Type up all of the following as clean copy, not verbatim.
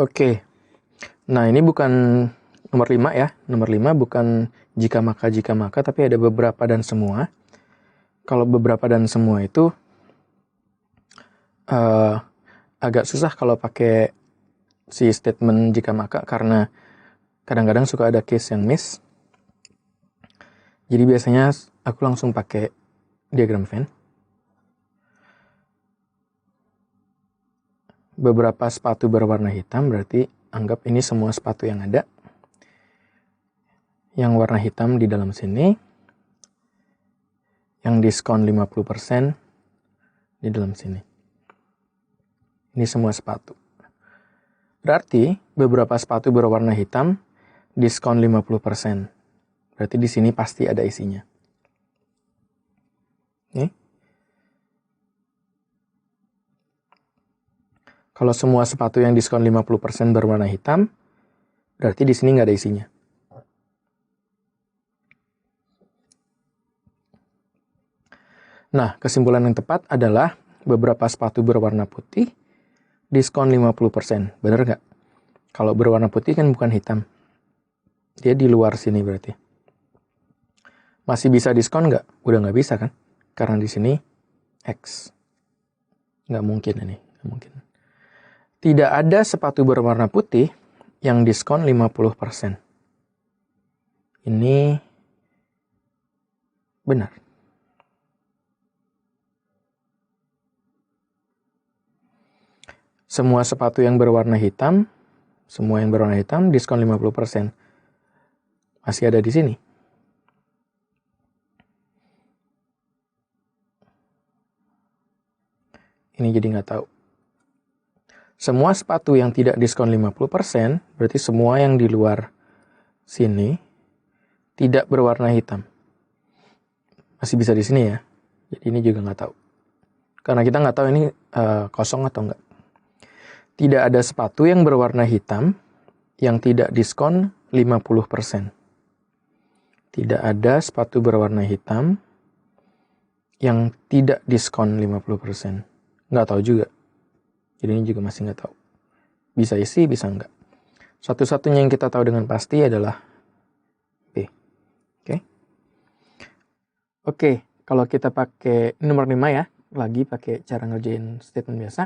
Oke, nah ini bukan nomor 5 ya. Nomor 5 bukan jika maka, tapi ada beberapa dan semua. Kalau beberapa dan semua itu agak susah kalau pakai si statement jika maka, karena kadang-kadang suka ada case yang miss. Jadi biasanya aku langsung pakai diagram Venn. Beberapa sepatu berwarna hitam, berarti anggap ini semua sepatu yang ada. Yang warna hitam di dalam sini. Yang diskon 50% di dalam sini. Ini semua sepatu. Berarti beberapa sepatu berwarna hitam diskon 50%. Berarti di sini pasti ada isinya. Nih. Kalau semua sepatu yang diskon 50% berwarna hitam, berarti di sini nggak ada isinya. Nah, kesimpulan yang tepat adalah beberapa sepatu berwarna putih diskon 50%. Bener nggak? Kalau berwarna putih kan bukan hitam. Dia di luar sini berarti. Masih bisa diskon nggak? Udah nggak bisa kan? Karena di sini X. Nggak mungkin ini. Nggak mungkin. Tidak ada sepatu berwarna putih yang diskon 50%. Ini benar. Semua sepatu yang berwarna hitam, diskon 50%. Masih ada di sini. Ini jadi nggak tahu. Semua sepatu yang tidak diskon 50%, berarti semua yang di luar sini tidak berwarna hitam. Masih bisa di sini ya. Jadi ini juga nggak tahu. Karena kita nggak tahu ini kosong atau enggak. Tidak ada sepatu yang berwarna hitam yang tidak diskon 50%. Tidak ada sepatu berwarna hitam yang tidak diskon 50%. Nggak tahu juga. Jadi ini juga masih nggak tahu. Bisa isi, bisa enggak. Satu-satunya yang kita tahu dengan pasti adalah B. Oke. Oke, kalau kita pakai nomor 5 ya, lagi pakai cara ngerjain statement biasa.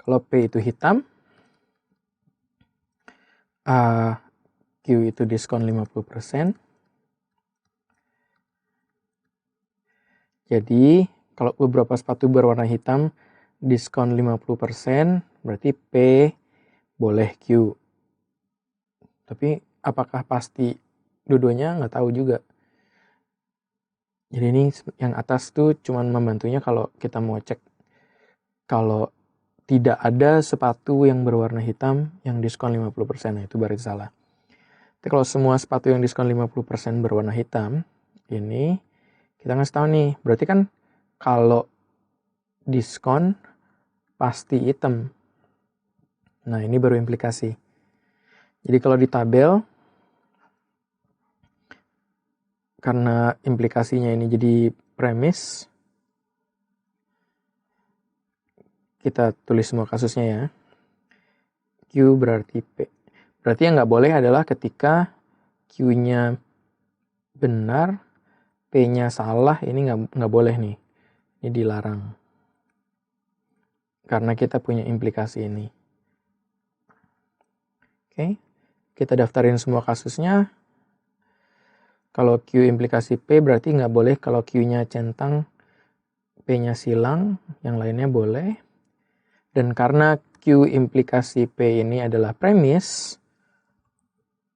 Kalau P itu hitam, Q itu diskon 50%. Jadi, kalau beberapa sepatu berwarna hitam diskon 50%, berarti P boleh Q. Tapi apakah pasti dua-duanya? Nggak tahu juga. Jadi ini yang atas tuh cuman membantunya kalau kita mau cek kalau tidak ada sepatu yang berwarna hitam yang diskon 50%. Nah, itu berarti salah. Tapi kalau semua sepatu yang diskon 50% berwarna hitam, ini kita ngasih tahu nih. Berarti kan kalau diskon pasti hitam. Nah, ini baru implikasi. Jadi kalau di tabel, karena implikasinya ini jadi premis, kita tulis semua kasusnya ya. Q berarti P. Berarti yang nggak boleh adalah ketika Q-nya benar, P-nya salah, ini nggak boleh nih. Ini dilarang. Karena kita punya implikasi ini. Oke, kita daftarin semua kasusnya. Kalau Q implikasi P berarti nggak boleh kalau Q-nya centang, P-nya silang, yang lainnya boleh. Dan karena Q implikasi P ini adalah premis,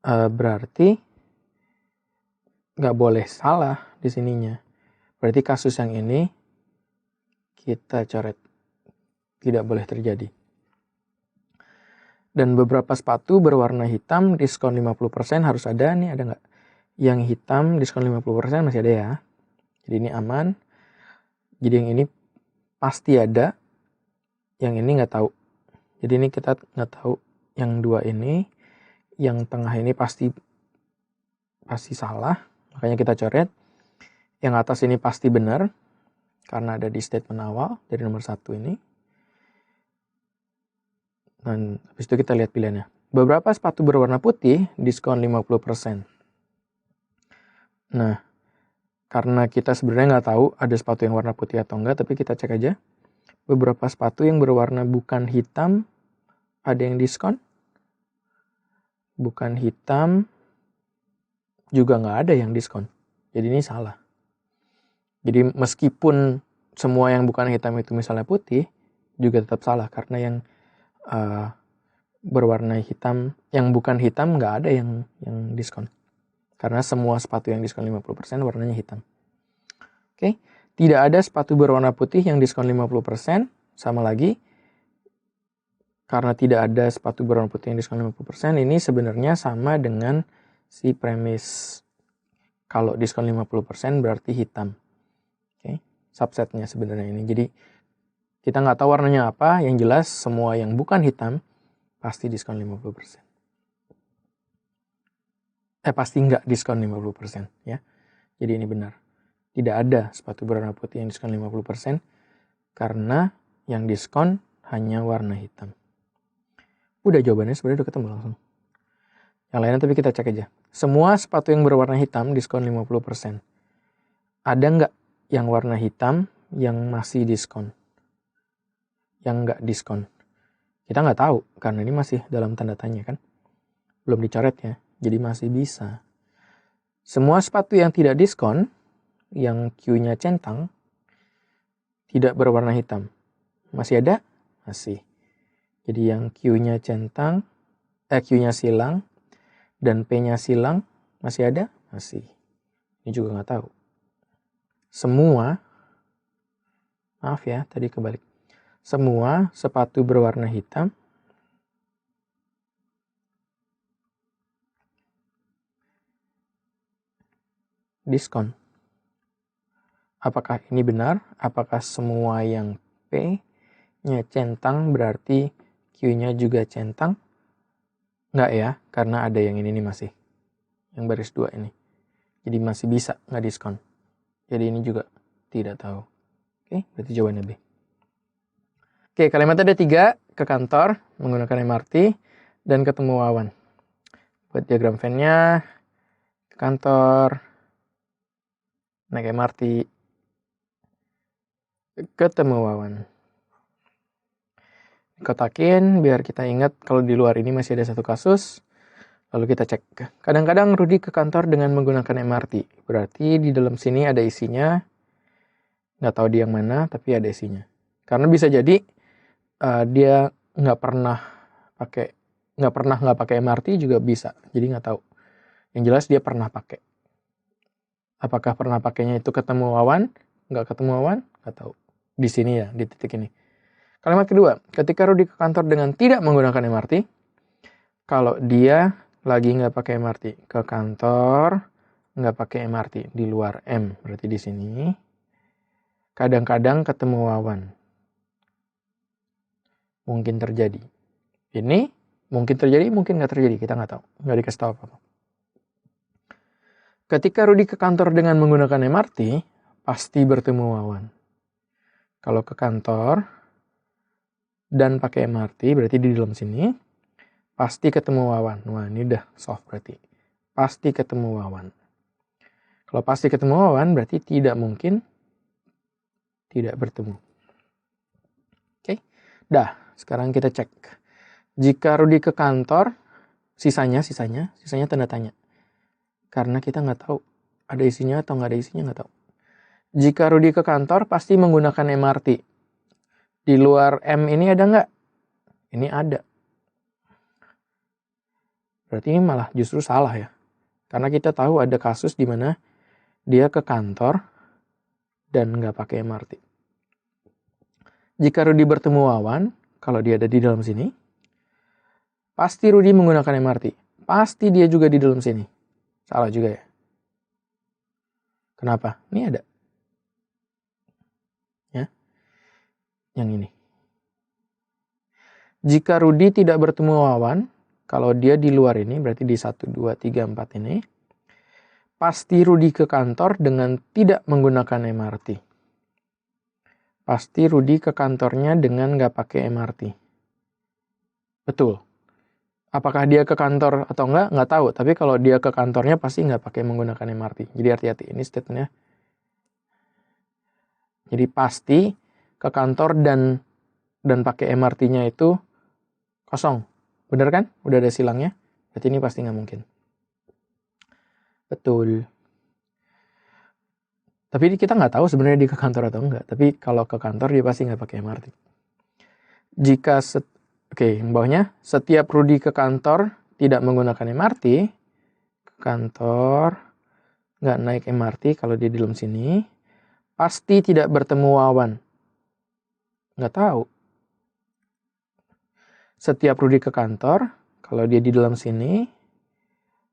berarti nggak boleh salah di sininya. Berarti kasus yang ini kita coret. Tidak boleh terjadi. Dan beberapa sepatu berwarna hitam diskon 50% harus ada nih, ada nggak? Yang hitam diskon 50% masih ada ya. Jadi ini aman. Jadi yang ini pasti ada. Yang ini nggak tahu. Jadi ini kita nggak tahu. Yang dua ini, yang tengah ini pasti salah. Makanya kita coret. Yang atas ini pasti benar. Karena ada di statement awal dari nomor 1 ini. Dan habis itu kita lihat pilihannya. Beberapa sepatu berwarna putih diskon 50%. Nah, karena kita sebenarnya nggak tahu ada sepatu yang warna putih atau enggak, tapi kita cek aja. Beberapa sepatu yang berwarna bukan hitam ada yang diskon. Bukan hitam juga nggak ada yang diskon. Jadi ini salah. Jadi meskipun semua yang bukan hitam itu misalnya putih, juga tetap salah. Karena yang berwarna hitam, yang bukan hitam nggak ada yang diskon. Karena semua sepatu yang diskon 50% warnanya hitam. Oke, tidak ada sepatu berwarna putih yang diskon 50%. Sama lagi, karena tidak ada sepatu berwarna putih yang diskon 50%, ini sebenarnya sama dengan si premis. Kalau diskon 50% berarti hitam. Oke, subsetnya sebenarnya ini. Jadi kita nggak tahu warnanya apa, yang jelas semua yang bukan hitam pasti diskon 50%. Pasti nggak diskon 50% ya. Jadi ini benar. Tidak ada sepatu berwarna putih yang diskon 50% karena yang diskon hanya warna hitam. Udah jawabannya sebenarnya udah ketemu langsung. Yang lainnya tapi kita cek aja. Semua sepatu yang berwarna hitam diskon 50%. Ada nggak yang warna hitam yang masih diskon? Yang nggak diskon? Kita nggak tahu karena ini masih dalam tanda tanya kan. Belum dicoret ya. Jadi masih bisa. Semua sepatu yang tidak diskon, yang Q-nya centang, tidak berwarna hitam. Masih ada? Masih. Jadi yang Q-nya centang, Q-nya silang, dan P-nya silang, masih ada? Masih. Ini juga nggak tahu. Semua, maaf ya, tadi kebalik. Semua sepatu berwarna hitam, diskon. Apakah ini benar? Apakah semua yang P-nya centang berarti Q-nya juga centang? Nggak ya, karena ada yang ini nih masih. Yang baris 2 ini. Jadi masih bisa nggak diskon. Jadi ini juga tidak tahu. Oke, berarti jawabannya B. Oke, kalimatnya ada 3. Ke kantor menggunakan MRT dan ketemu Wawan. Buat diagram van-nya, ke kantor, naik MRT, ketemu Wawan. Kotakin biar kita ingat kalau di luar ini masih ada satu kasus. Lalu kita cek. Kadang-kadang Rudy ke kantor dengan menggunakan MRT. Berarti di dalam sini ada isinya. Nggak tahu di yang mana, tapi ada isinya. Karena bisa jadi dia nggak pernah pakai MRT juga bisa. Jadi nggak tahu. Yang jelas dia pernah pakai. Apakah pernah pakainya itu ketemu Wawan? Nggak ketemu Wawan? Nggak tahu. Di sini ya, di titik ini. Kalimat kedua, ketika Rudy ke kantor dengan tidak menggunakan MRT, kalau dia lagi nggak pakai MRT, ke kantor nggak pakai MRT, di luar M, berarti di sini. Kadang-kadang ketemu Wawan. Mungkin terjadi. Ini mungkin terjadi, mungkin nggak terjadi, kita nggak tahu, nggak dikasih tahu apa-apa. Ketika Rudy ke kantor dengan menggunakan MRT, pasti bertemu Wawan. Kalau ke kantor dan pakai MRT, berarti di dalam sini, pasti ketemu Wawan. Wah, ini udah soft berarti. Pasti ketemu Wawan. Kalau pasti ketemu Wawan, berarti tidak mungkin tidak bertemu. Oke, dah. Sekarang kita cek. Jika Rudy ke kantor, sisanya tanda tanya. Karena kita nggak tahu ada isinya atau nggak ada isinya, nggak tahu. Jika Rudy ke kantor, pasti menggunakan MRT. Di luar M ini ada nggak? Ini ada. Berarti ini malah justru salah ya. Karena kita tahu ada kasus di mana dia ke kantor dan nggak pakai MRT. Jika Rudy bertemu Wawan, kalau dia ada di dalam sini, pasti Rudy menggunakan MRT. Pasti dia juga di dalam sini. Salah juga ya. Kenapa? Ini ada. Ya. Yang ini. Jika Rudy tidak bertemu Wawan, kalau dia di luar ini, berarti di 1, 2, 3, 4 ini, pasti Rudy ke kantor dengan tidak menggunakan MRT. Pasti Rudy ke kantornya dengan nggak pakai MRT. Betul. Apakah dia ke kantor atau enggak? Nggak tahu. Tapi kalau dia ke kantornya pasti nggak pakai menggunakan MRT. Jadi hati-hati. Ini statementnya. Jadi pasti ke kantor dan pakai MRT-nya itu kosong. Bener kan? Udah ada silangnya. Berarti ini pasti nggak mungkin. Betul. Tapi kita nggak tahu sebenarnya dia ke kantor atau enggak. Tapi kalau ke kantor dia pasti nggak pakai MRT. Jika bawahnya setiap Rudy ke kantor tidak menggunakan MRT, ke kantor nggak naik MRT kalau dia di dalam sini, pasti tidak bertemu Wawan. Nggak tahu. Setiap Rudy ke kantor, kalau dia di dalam sini,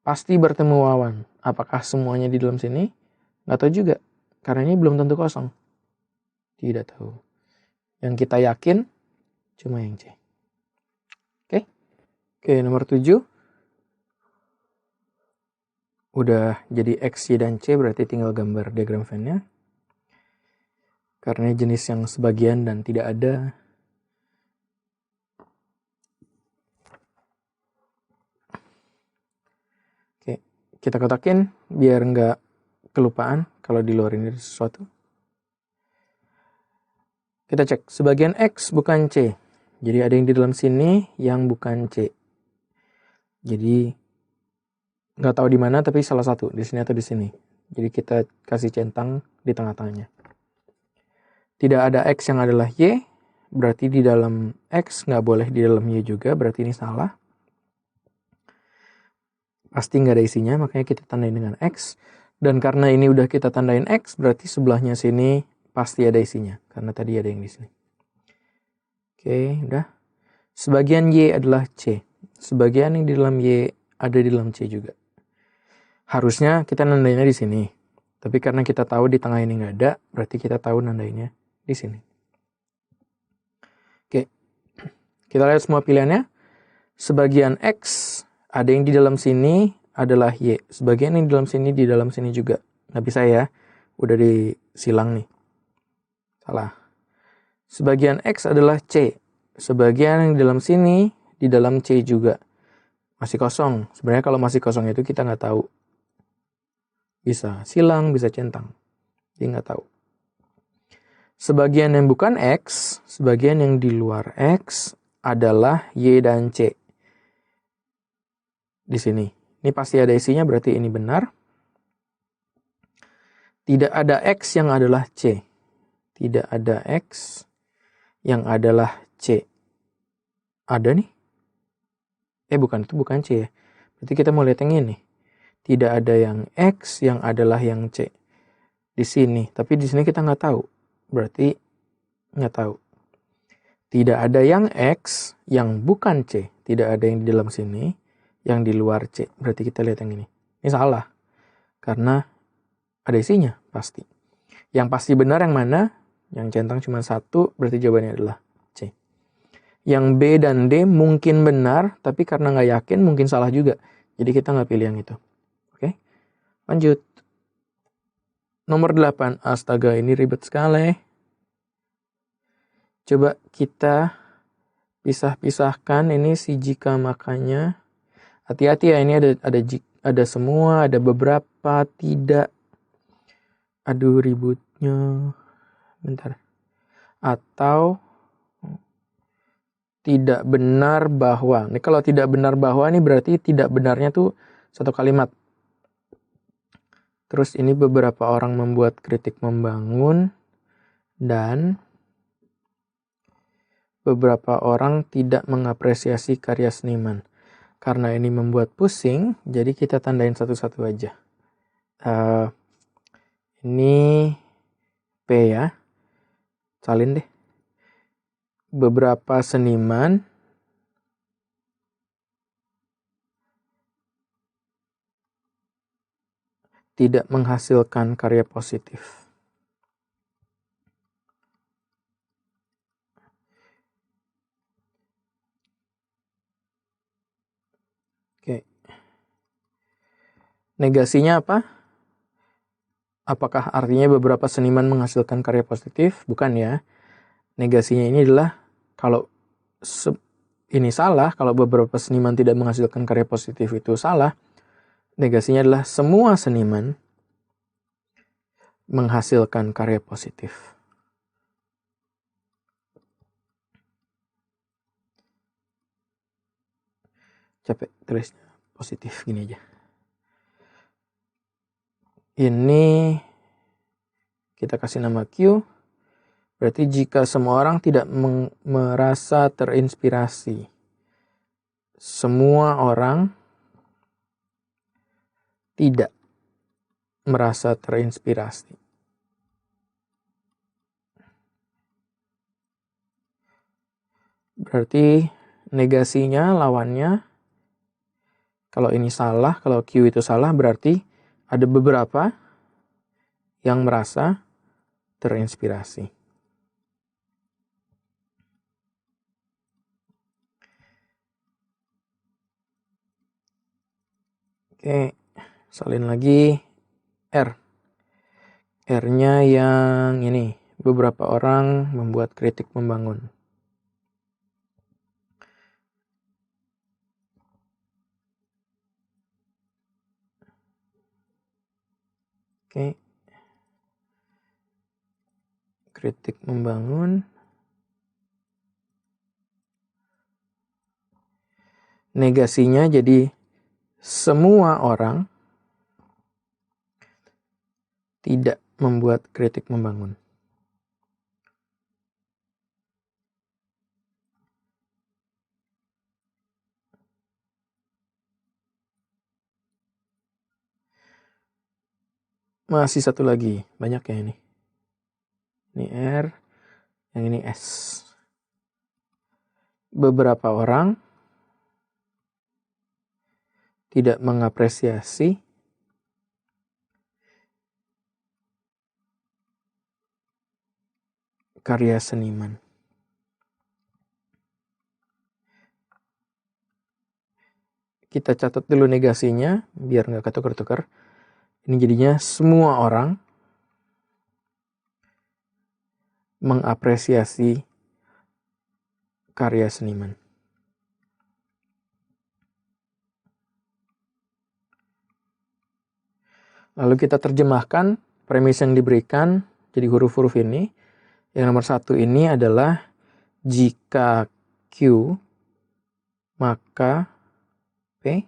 pasti bertemu Wawan. Apakah semuanya di dalam sini? Nggak tahu juga. Karena ini belum tentu kosong. Tidak tahu. Yang kita yakin, cuma yang C. Oke, nomor 7. Udah jadi X, Y, dan C, berarti tinggal gambar diagram Venn-nya. Karena jenis yang sebagian dan tidak ada. Oke, kita kotakin biar nggak kelupaan kalau di luar ini ada sesuatu. Kita cek, sebagian X bukan C. Jadi ada yang di dalam sini yang bukan C. Jadi nggak tahu di mana, tapi salah satu di sini atau di sini. Jadi kita kasih centang di tengah-tengahnya. Tidak ada X yang adalah Y, berarti di dalam X nggak boleh di dalam Y juga, berarti ini salah. Pasti nggak ada isinya, makanya kita tandain dengan X. Dan karena ini udah kita tandain X, berarti sebelahnya sini pasti ada isinya, karena tadi ada yang di sini. Oke, udah. Sebagian Y adalah C. Sebagian yang di dalam Y ada di dalam C juga. Harusnya kita nandainnya di sini. Tapi karena kita tahu di tengah ini nggak ada, berarti kita tahu nandainnya di sini. Oke, kita lihat semua pilihannya. Sebagian X ada yang di dalam sini adalah Y. Sebagian yang di dalam sini juga. Nggak bisa ya, udah disilang nih. Salah. Sebagian X adalah C. Sebagian yang di dalam C juga. Masih kosong. Sebenarnya kalau masih kosong itu kita nggak tahu. Bisa silang, bisa centang. Jadi nggak tahu. Sebagian yang bukan X, sebagian yang di luar X adalah Y dan C. Di sini. Ini pasti ada isinya, berarti ini benar. Tidak ada X yang adalah C. Tidak ada X yang adalah C. Ada nih. Bukan, itu bukan C ya. Berarti kita mau lihat yang ini. Tidak ada yang X yang adalah yang C. Di sini. Tapi di sini kita nggak tahu. Berarti nggak tahu. Tidak ada yang X yang bukan C. Tidak ada yang di dalam sini. Yang di luar C. Berarti kita lihat yang ini. Ini salah. Karena ada isinya. Pasti. Yang pasti benar yang mana? Yang centang cuma satu. Berarti jawabannya adalah C. Yang B dan D mungkin benar, tapi karena nggak yakin mungkin salah juga. Jadi kita nggak pilih yang itu. Oke, lanjut. Nomor 8. Astaga, ini ribet sekali. Coba kita pisah-pisahkan ini si jika makanya. Hati-hati ya, ini ada semua, ada beberapa, tidak. Aduh, ributnya. Bentar. Atau tidak benar bahwa. Ini kalau tidak benar bahwa ini berarti tidak benarnya tuh satu kalimat. Terus ini beberapa orang membuat kritik membangun dan beberapa orang tidak mengapresiasi karya seniman. Karena ini membuat pusing, jadi kita tandain satu-satu aja. Ini P ya. Salin deh. Beberapa seniman tidak menghasilkan karya positif. Oke. Negasinya apa? Apakah artinya beberapa seniman menghasilkan karya positif? Bukan ya. Negasinya ini adalah kalau ini salah, kalau beberapa seniman tidak menghasilkan karya positif itu salah, negasinya adalah semua seniman menghasilkan karya positif. Capek tulisnya positif gini aja. Ini kita kasih nama Q. Berarti jika semua orang tidak merasa terinspirasi, semua orang tidak merasa terinspirasi. Berarti negasinya, lawannya, kalau ini salah, kalau Q itu salah, berarti ada beberapa yang merasa terinspirasi. Oke, salin lagi R. R-nya yang ini, beberapa orang membuat kritik membangun. Oke. Kritik membangun. Negasinya jadi semua orang tidak membuat kritik membangun. Masih satu lagi, banyak ya ini. Ini R, yang ini S. Beberapa orang tidak mengapresiasi karya seniman. Kita catat dulu negasinya, biar nggak ketukar-tukar. Ini jadinya semua orang mengapresiasi karya seniman. Lalu kita terjemahkan premis yang diberikan jadi huruf-huruf ini. Yang nomor 1 ini adalah jika Q maka P.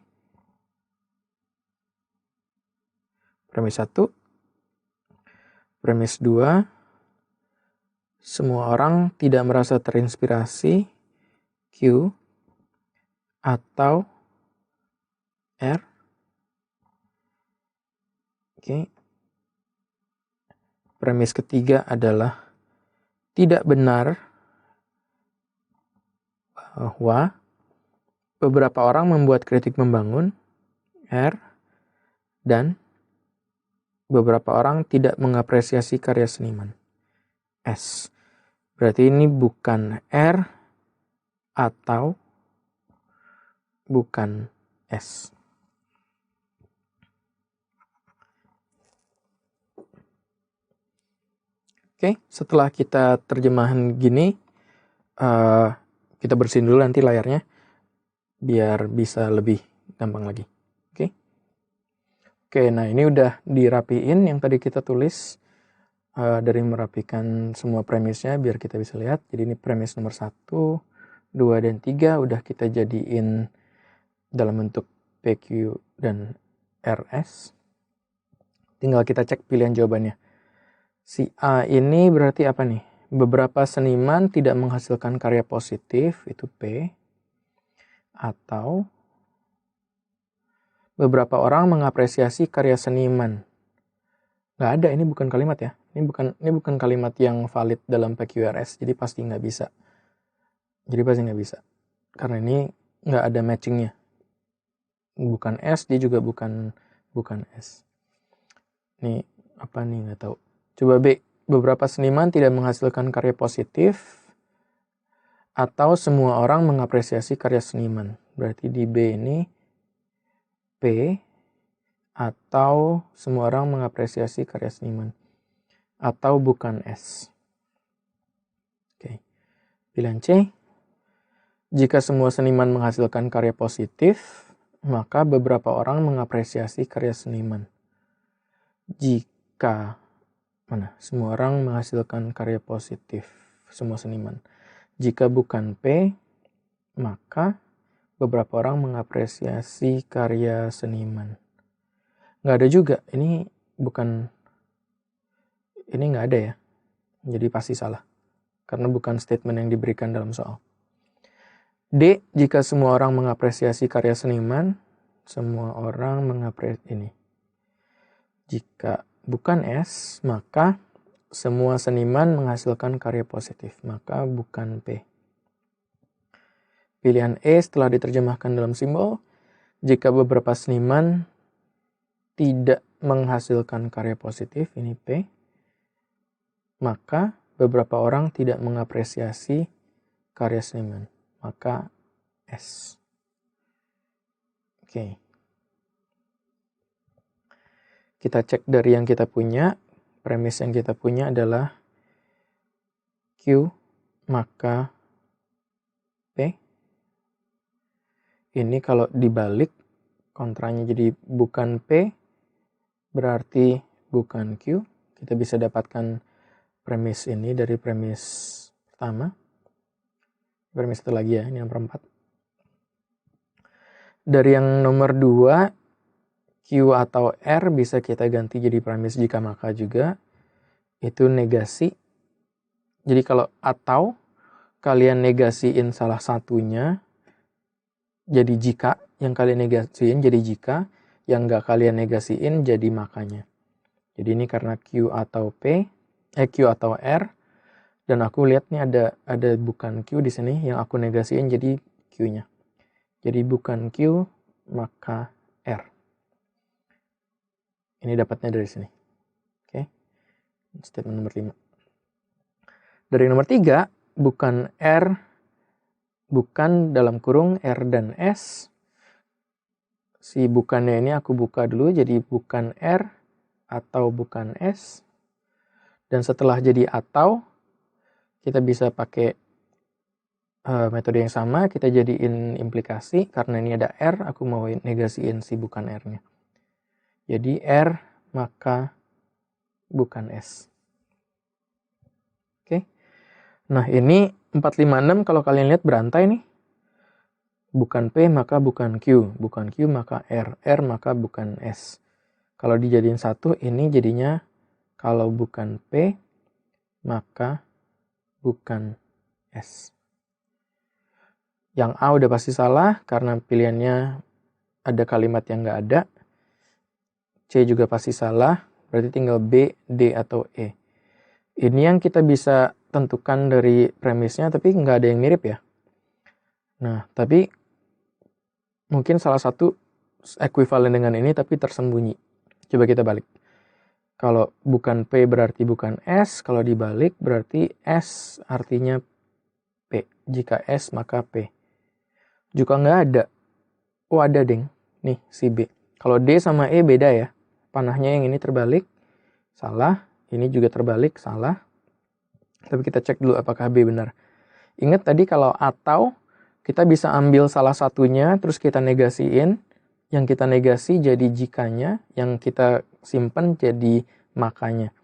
Premis 1. Premis 2. Semua orang tidak merasa terinspirasi Q atau R. Oke. Premis ketiga adalah tidak benar bahwa beberapa orang membuat kritik membangun R dan beberapa orang tidak mengapresiasi karya seniman S. Berarti ini bukan R atau bukan S. Oke, setelah kita terjemahan gini, kita bersihin dulu nanti layarnya biar bisa lebih gampang lagi. Oke, nah ini udah dirapiin yang tadi kita tulis dari merapikan semua premisnya biar kita bisa lihat. Jadi ini premis nomor 1, 2, dan 3 udah kita jadiin dalam bentuk PQ dan RS. Tinggal kita cek pilihan jawabannya. Si A ini berarti apa nih? Beberapa seniman tidak menghasilkan karya positif, itu P. Atau beberapa orang mengapresiasi karya seniman. Nggak ada, ini bukan kalimat ya. Ini bukan kalimat yang valid dalam PQRS, jadi pasti nggak bisa. Karena ini nggak ada matchingnya. Bukan S, dia juga bukan S. Ini apa nih, nggak tahu. Coba B, beberapa seniman tidak menghasilkan karya positif atau semua orang mengapresiasi karya seniman. Berarti di B ini P atau semua orang mengapresiasi karya seniman. Atau bukan S. Oke. Pilihan C, Jika semua seniman menghasilkan karya positif, maka beberapa orang mengapresiasi karya seniman. Jika semua orang menghasilkan karya positif, semua seniman. Jika bukan P, maka beberapa orang mengapresiasi karya seniman. Nggak ada juga, ini nggak ada ya. Jadi pasti salah. Karena bukan statement yang diberikan dalam soal. D, jika semua orang mengapresiasi karya seniman, semua orang mengapresiasi ini. Jika bukan S, maka semua seniman menghasilkan karya positif, maka bukan P. Pilihan E setelah diterjemahkan dalam simbol, jika beberapa seniman tidak menghasilkan karya positif, ini P, maka beberapa orang tidak mengapresiasi karya seniman, maka S. Oke. Kita cek dari yang kita punya, premis yang kita punya adalah Q, maka P. Ini kalau dibalik, kontranya jadi bukan P, berarti bukan Q. Kita bisa dapatkan premis ini dari premis pertama. Premis satu lagi ya, ini yang perempat. Dari yang nomor 2, Q atau R bisa kita ganti jadi premis jika maka juga. Itu negasi. Jadi kalau atau kalian negasiin salah satunya, jadi jika. Yang kalian negasiin jadi jika. Yang nggak kalian negasiin jadi makanya. Jadi ini karena Q atau Q atau R. Dan aku lihat nih ada bukan Q di sini, yang aku negasiin jadi Q-nya. Jadi bukan Q, maka R. Ini dapatnya dari sini. Oke. Statement nomor 5. Dari nomor 3, bukan R, bukan dalam kurung R dan S. Si bukannya ini aku buka dulu, jadi bukan R atau bukan S. Dan setelah jadi atau, kita bisa pakai metode yang sama, kita jadiin implikasi. Karena ini ada R, aku mau negasiin si bukan R-nya. Jadi R, maka bukan S. Oke. Nah ini 4, 5, 6 kalau kalian lihat berantai nih. Bukan P, maka bukan Q. Bukan Q, maka R. R, maka bukan S. Kalau dijadiin satu, ini jadinya kalau bukan P, maka bukan S. Yang A udah pasti salah karena pilihannya ada kalimat yang nggak ada. C juga pasti salah, berarti tinggal B, D, atau E. Ini yang kita bisa tentukan dari premisnya, tapi nggak ada yang mirip ya. Nah, tapi mungkin salah satu ekuivalen dengan ini, tapi tersembunyi. Coba kita balik. Kalau bukan P berarti bukan S, kalau dibalik berarti S artinya P. Jika S maka P. Juga nggak ada. Oh ada deng, nih si B. Kalau D sama E beda ya. Panahnya yang ini terbalik, salah. Ini juga terbalik, salah. Tapi kita cek dulu apakah B benar. Ingat tadi kalau atau, kita bisa ambil salah satunya, terus kita negasiin. Yang kita negasi jadi jikanya, yang kita simpen jadi makanya.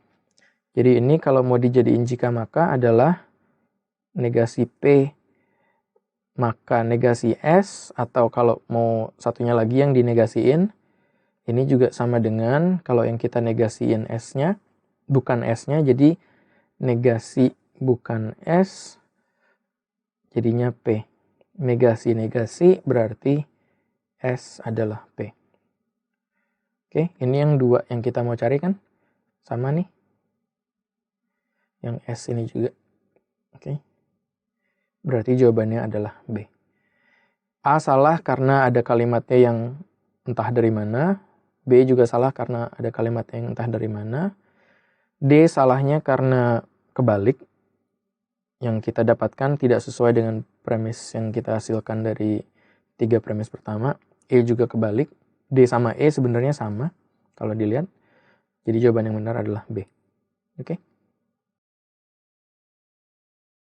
Jadi ini kalau mau dijadiin jika maka adalah negasi P, maka negasi S, atau kalau mau satunya lagi yang dinegasiin, ini juga sama dengan kalau yang kita negasiin S-nya, bukan S-nya, jadi negasi bukan S, jadinya P. Negasi-negasi berarti S adalah P. Oke, ini yang 2 yang kita mau cari kan? Sama nih. Yang S ini juga. Oke. Berarti jawabannya adalah B. A salah karena ada kalimatnya yang entah dari mana. B juga salah karena ada kalimat yang entah dari mana. D salahnya karena kebalik. Yang kita dapatkan tidak sesuai dengan premis yang kita hasilkan dari 3 premis pertama. E juga kebalik. D sama E sebenarnya sama kalau dilihat. Jadi jawaban yang benar adalah B. Oke.